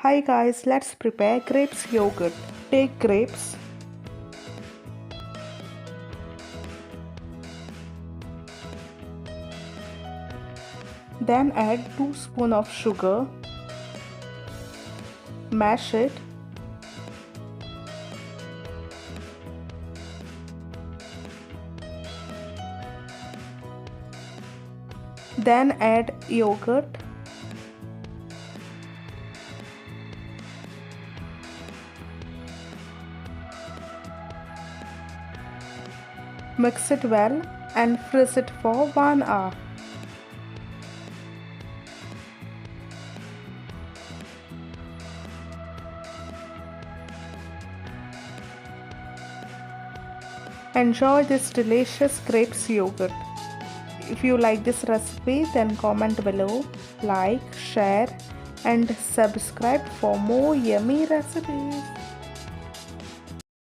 Hi guys, let's prepare grapes yogurt. Take grapes, then add 2 spoons of sugar, mash it, then add yogurt, mix it well and freeze it for 1 hour. Enjoy this delicious grapes yogurt. If you like this recipe, then comment below, like, share and subscribe for more yummy recipes.